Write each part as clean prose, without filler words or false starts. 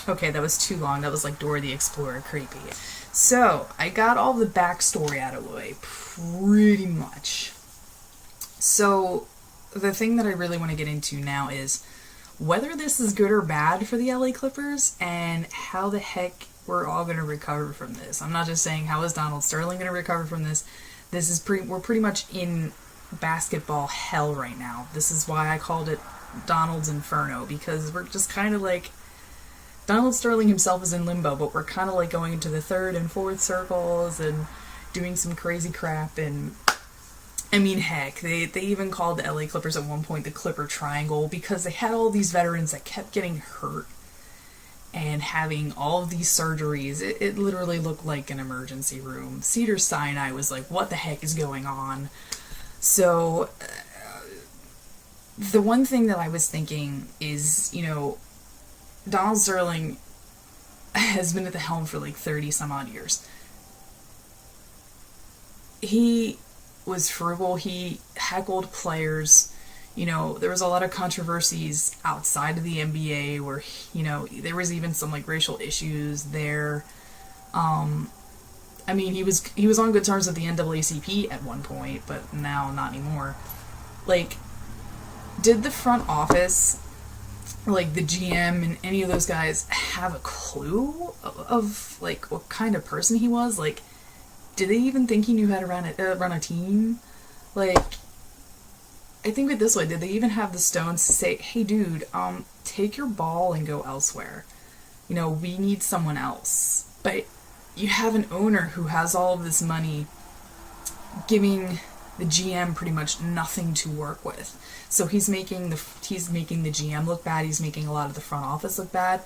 Okay, that was too long. That was like Dora the Explorer creepy. So, I got all the backstory out of the way, pretty much. So, the thing that I really want to get into now is whether this is good or bad for the LA Clippers, and how the heck we're all going to recover from this. I'm not just saying how is Donald Sterling going to recover from this. We're pretty much in basketball hell right now. This is why I called it Donald's Inferno, because we're just kind of like, Donald Sterling himself is in limbo, but we're kind of like going into the third and fourth circles and doing some crazy crap. And I mean, heck, they even called the LA Clippers at one point the Clipper Triangle, because they had all these veterans that kept getting hurt and having all of these surgeries. It literally looked like an emergency room. Cedars-Sinai was like, what the heck is going on? So, the one thing that I was thinking is, Donald Sterling has been at the helm for like 30 some odd years. He was frugal. He heckled players. There was a lot of controversies outside of the NBA where, there was even some like racial issues there. I mean, he was on good terms with the NAACP at one point, but now not anymore. Like, did the front office, like the GM and any of those guys, have a clue of like what kind of person he was? Like, did they even think he knew how to run a team? Like, I think of it this way: did they even have the stones to say, "Hey, dude, take your ball and go elsewhere. We need someone else." But you have an owner who has all of this money, giving the GM pretty much nothing to work with. So he's making the GM look bad. He's making a lot of the front office look bad.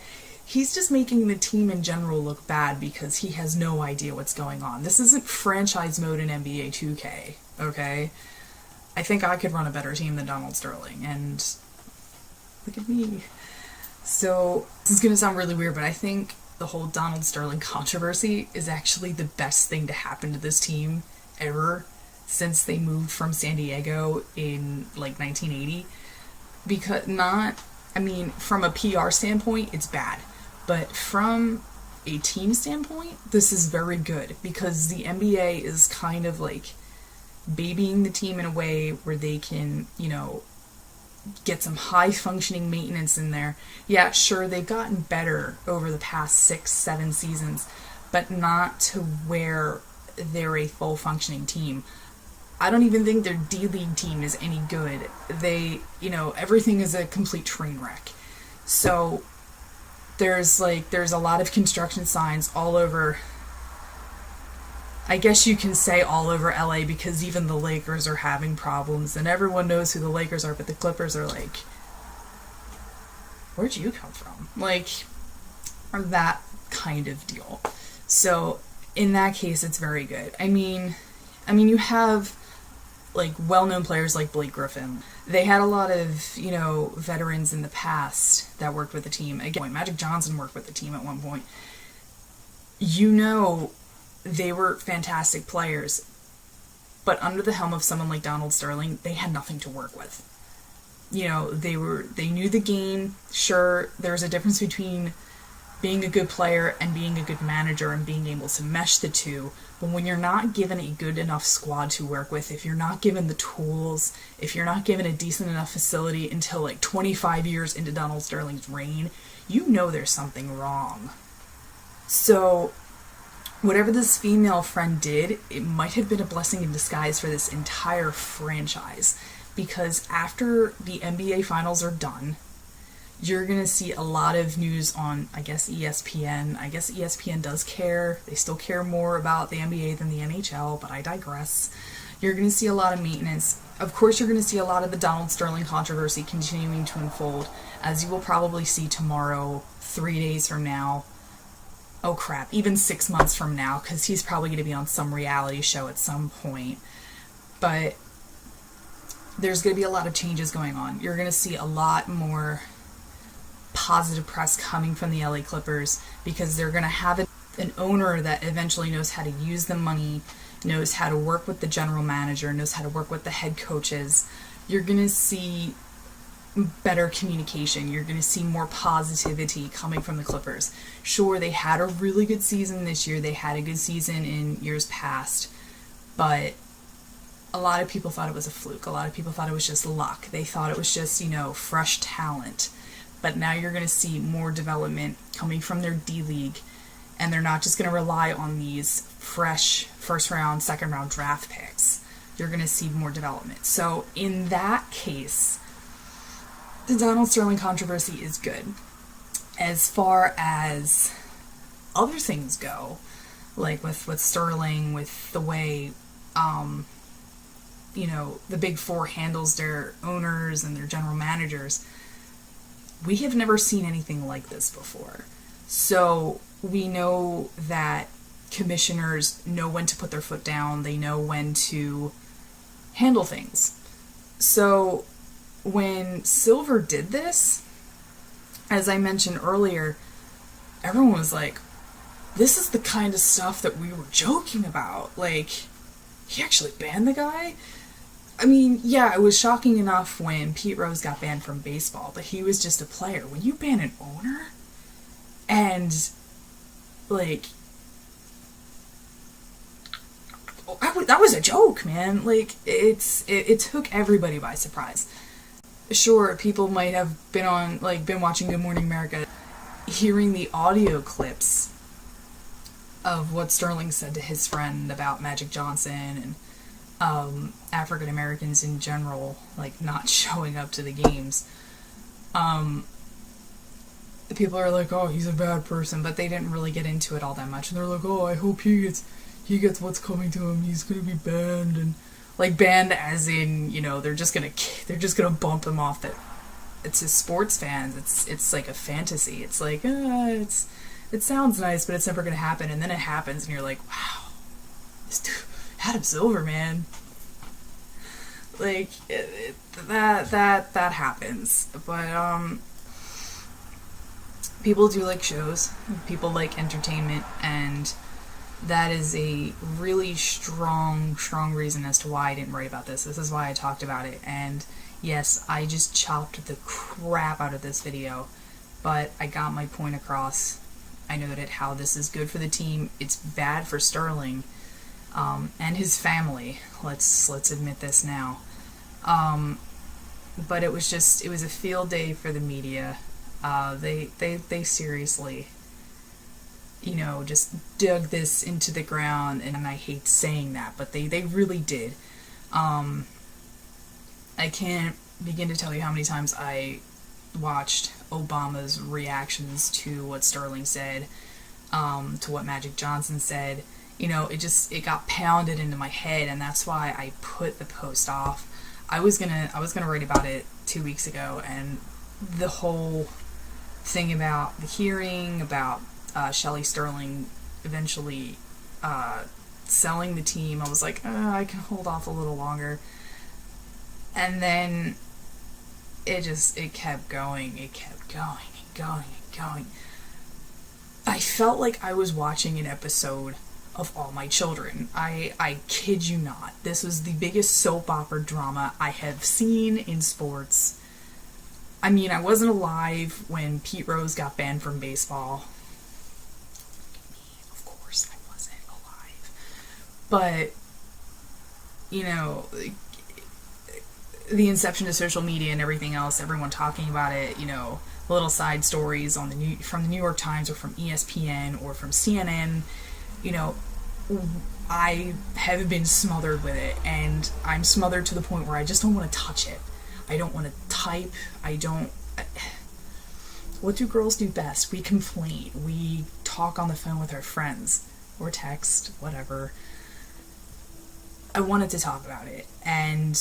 He's just making the team in general look bad because he has no idea what's going on. This isn't franchise mode in NBA 2K, okay? I think I could run a better team than Donald Sterling, and look at me. So, this is going to sound really weird, but I think the whole Donald Sterling controversy is actually the best thing to happen to this team ever since they moved from San Diego in, like, 1980. Because from a PR standpoint, it's bad. But from a team standpoint, this is very good, because the NBA is kind of, like, babying the team in a way where they can, get some high-functioning maintenance in there. Yeah, sure, they've gotten better over the past 6-7 seasons, but not to where they're a full-functioning team. I don't even think their D-League team is any good. They, everything is a complete train wreck. So, there's a lot of construction signs all over, I guess you can say all over LA, because even the Lakers are having problems, and everyone knows who the Lakers are, but the Clippers are like, where'd you come from? Like, or that kind of deal. So, in that case, it's very good. I mean, you have, like, well-known players like Blake Griffin. They had a lot of, veterans in the past that worked with the team. Again, Magic Johnson worked with the team at one point. They were fantastic players, but under the helm of someone like Donald Sterling, they had nothing to work with. They knew the game. Sure, there's a difference between being a good player and being a good manager and being able to mesh the two, but when you're not given a good enough squad to work with, if you're not given the tools, if you're not given a decent enough facility until like 25 years into Donald Sterling's reign, there's something wrong. So, whatever this female friend did, it might have been a blessing in disguise for this entire franchise. Because after the NBA Finals are done, you're going to see a lot of news on, I guess, ESPN. I guess ESPN does care. They still care more about the NBA than the NHL, but I digress. You're going to see a lot of maintenance. Of course, you're going to see a lot of the Donald Sterling controversy continuing to unfold, as you will probably see tomorrow, 3 days from now. Oh crap, even 6 months from now, because he's probably going to be on some reality show at some point. But there's going to be a lot of changes going on. You're going to see a lot more positive press coming from the LA Clippers, because they're going to have an owner that eventually knows how to use the money, knows how to work with the general manager, knows how to work with the head coaches. You're going to see better communication. You're going to see more positivity coming from the Clippers. Sure, they had a really good season this year. They had a good season in years past. But a lot of people thought it was a fluke. A lot of people thought it was just luck. They thought it was just, fresh talent. But now you're going to see more development coming from their D-League. And they're not just going to rely on these fresh first-round, second-round draft picks. You're going to see more development. So in that case, the Donald Sterling controversy is good. As far as other things go, like with Sterling, with the way, the Big Four handles their owners and their general managers, we have never seen anything like this before. So we know that commissioners know when to put their foot down. They know when to handle things. So when Silver did this, as I mentioned earlier, everyone was like, this is the kind of stuff that we were joking about. Like, he actually banned the guy? I mean, yeah, it was shocking enough when Pete Rose got banned from baseball, but he was just a player. When you ban an owner, and, like, that was a joke, man. Like, it took everybody by surprise. Sure, people might have been watching Good Morning America, hearing the audio clips of what Sterling said to his friend about Magic Johnson and African Americans in general, like, not showing up to the games. People are like, oh, he's a bad person, but they didn't really get into it all that much. And they're like, oh, I hope he gets what's coming to him. He's gonna be banned, and like banned as in, they're just gonna bump him off. That it's his sports fans. It's like a fantasy. It's like it sounds nice, but it's never gonna happen. And then it happens, and you're like, wow, this dude, Adam Silver, man. Like that happens, but people do like shows. People like entertainment, and that is a really strong reason as to why I didn't write about this. This is why I talked about it. And yes, I just chopped the crap out of this video, but I got my point across. I noted how this is good for the team. It's bad for Sterling and his family. Let's admit this now. But it was a field day for the media. They seriously, just dug this into the ground, and I hate saying that, but they really did. I can't begin to tell you how many times I watched Obama's reactions to what Sterling said, to what Magic Johnson said. It got pounded into my head, and that's why I put the post off. I was gonna write about it 2 weeks ago, and the whole thing about the hearing, about Shelley Sterling eventually selling the team, I was like, I can hold off a little longer. And then it kept going. It kept going and going and going. I felt like I was watching an episode of All My Children. I kid you not. This was the biggest soap opera drama I have seen in sports. I mean, I wasn't alive when Pete Rose got banned from baseball. Of course I wasn't alive. But, the inception of social media and everything else, everyone talking about it, little side stories from the New York Times or from ESPN or from CNN, I have been smothered with it, and I'm smothered to the point where I just don't want to touch it. I don't want to type. What do girls do best? We complain. We talk on the phone with our friends. Or text, whatever. I wanted to talk about it, and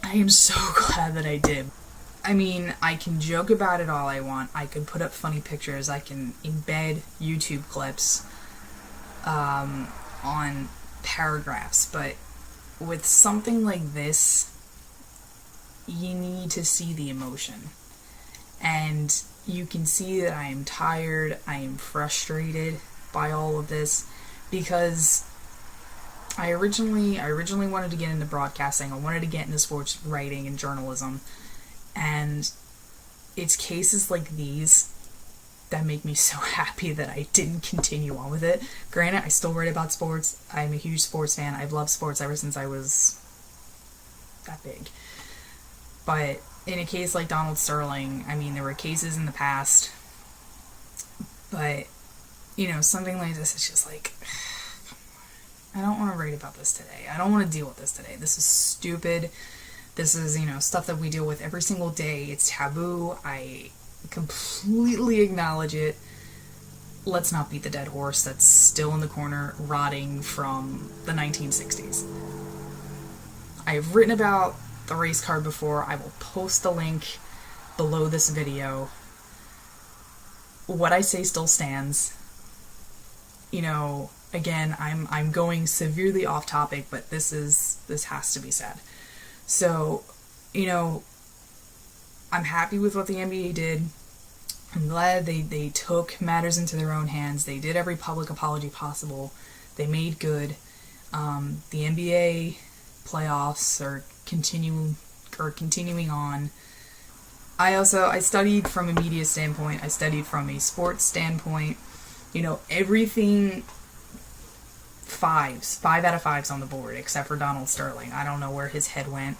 I am so glad that I did. I mean, I can joke about it all I want. I can put up funny pictures. I can embed YouTube clips on paragraphs. But with something like this, you need to see the emotion. And you can see that I am tired. I am frustrated by all of this, because I originally wanted to get into broadcasting. I wanted to get into sports writing and journalism. And it's cases like these that make me so happy that I didn't continue on with it. Granted, I still write about sports. I'm a huge sports fan. I've loved sports ever since I was that big. But in a case like Donald Sterling, I mean, there were cases in the past, but, you know, something like this is just like, I don't want to write about this today. I don't want to deal with this today. This is stupid. This is, you know, stuff that we deal with every single day. It's taboo. I completely acknowledge it. Let's not beat the dead horse that's still in the corner, rotting from the 1960s. I've written about the race car before. I will post the link below this video. What I say still stands. You know, again, I'm going severely off topic, but this has to be said. So, you know, I'm happy with what the NBA did. I'm glad they took matters into their own hands. They did every public apology possible. They made good. The NBA playoffs are continuing on. I studied from a media standpoint. I studied from a sports standpoint. You know, everything 5 out of 5s on the board, except for Donald Sterling. I don't know where his head went.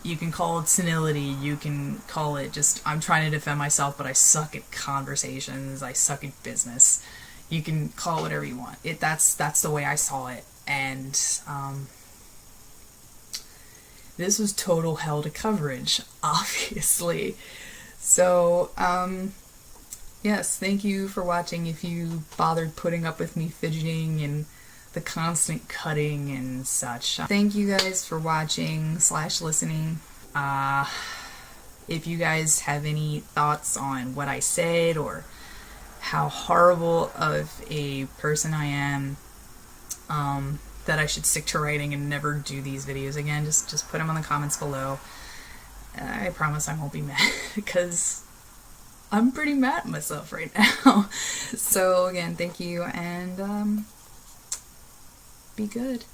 You can call it senility, you can call it just, I'm trying to defend myself, but I suck at conversations, I suck at business. You can call it whatever you want. That's the way I saw it. And this was total hell to coverage, obviously. So, yes, thank you for watching. If you bothered putting up with me fidgeting and the constant cutting and such. Thank you guys for watching / listening. If you guys have any thoughts on what I said or how horrible of a person I am, that I should stick to writing and never do these videos again, just put them in the comments below. I promise I won't be mad, because I'm pretty mad at myself right now. So again, thank you, and be good.